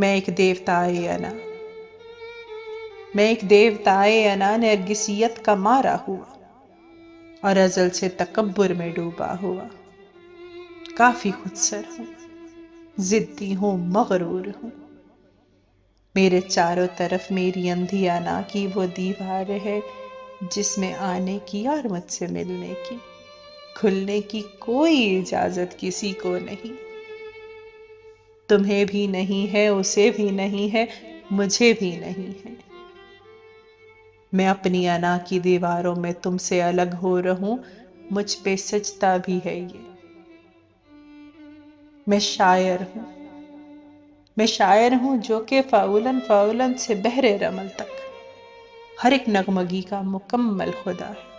میں ایک دیوتائے انا میں ایک دیوتائے انا نرگسیت کا مارا ہوا اور ازل سے تکبر میں ڈوبا ہوا، کافی خود سر ہوں، ضدی ہوں، مغرور ہوں۔ میرے چاروں طرف میری اندھی انا کی وہ دیوار ہے جس میں آنے کی اور مجھ سے ملنے کی، کھلنے کی کوئی اجازت کسی کو نہیں۔ تمہیں بھی نہیں ہے، اسے بھی نہیں ہے، مجھے بھی نہیں ہے۔ میں اپنی انا کی دیواروں میں تم سے الگ ہو رہوں، مجھ پہ سجتا بھی ہے یہ۔ میں شاعر ہوں، میں شاعر ہوں جو کہ فعولاً فعولاً سے بحر رمل تک ہر ایک نغمگی کا مکمل خدا ہے۔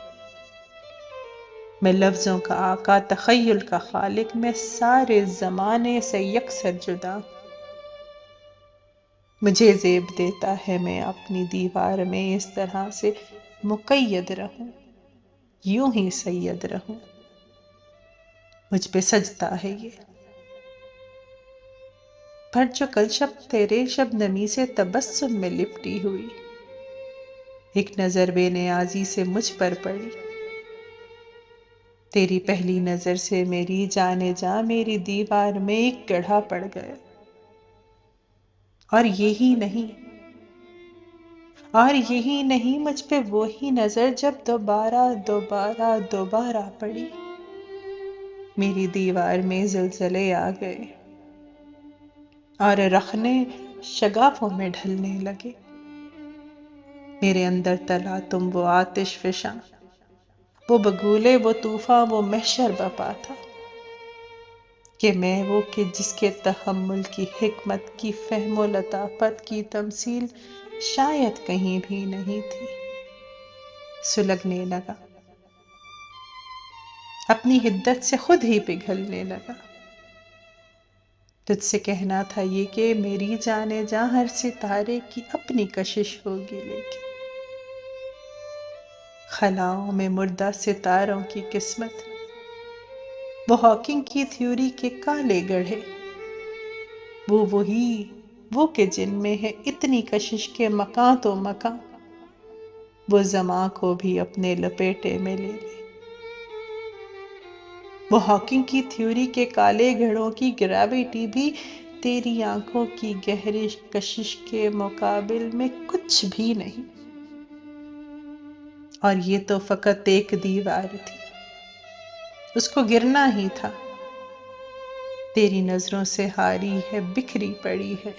میں لفظوں کا آقا، تخیل کا خالق، میں سارے زمانے سے یکسر جدا ہوں۔ مجھے زیب دیتا ہے میں اپنی دیوار میں اس طرح سے مقید رہوں، یوں ہی سید رہوں۔ مجھ پہ سجتا ہے یہ۔ پر جو کل شب تیرے شبنمی سے تبسم میں لپٹی ہوئی، ایک نظر بے نیازی سے مجھ پر پڑی۔ تیری پہلی نظر سے میری جانے جا میری دیوار میں ایک گڑھا پڑ گیا۔ اور یہی نہیں مجھ پہ وہی نظر جب دوبارہ دوبارہ دوبارہ پڑی۔ میری دیوار میں زلزلے آ گئے اور رخنے شگافوں میں ڈھلنے لگے۔ میرے اندر تلا تم وہ آتش فشاں، وہ بگولے، وہ طوفاں، وہ محشر بپا تھا کہ میں وہ کہ جس کے تحمل کی حکمت کی فہم و لطافت کی تمثیل شاید کہیں بھی نہیں تھی۔ سلگنے لگا، اپنی حدت سے خود ہی پگھلنے لگا۔ تجھ سے کہنا تھا یہ کہ میری جانے جا ہر ستارے کی اپنی کشش ہوگی، لیکن خلاؤں میں مردہ ستاروں کی قسمت، وہ ہاکنگ کی تھیوری کے کالے گڑھے، وہ کہ جن میں ہے اتنی کشش کے مکاں تو مکاں، وہ زماں کو بھی اپنے لپیٹے میں لے لے۔ وہ ہاکنگ کی تھیوری کے کالے گھڑوں کی گریویٹی بھی تیری آنکھوں کی گہری کشش کے مقابل میں کچھ بھی نہیں۔ اور یہ تو فقط ایک دیوار تھی، اس کو گرنا ہی تھا۔ تیری نظروں سے ہاری ہے، بکھری پڑی ہے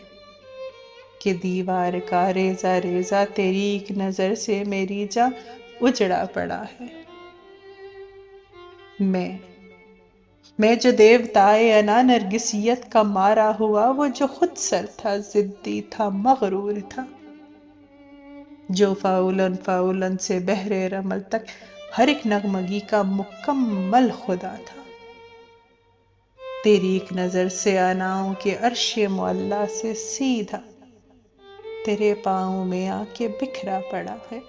کہ دیوار کا ریزہ ریزہ تیری ایک نظر سے میری جاں اجڑا پڑا ہے۔ میں جو دیوتائے انا نرگسیت کا مارا ہوا، وہ جو خود سر تھا، ضدی تھا، مغرور تھا، جو فعولاً فعولاً سے بحر رمل تک ہر ایک نغمگی کا مکمل خدا تھا، تیری ایک نظر سے اناؤں کے عرش معلیٰ سے سیدھا تیرے پاؤں میں آ کے بکھرا پڑا ہے۔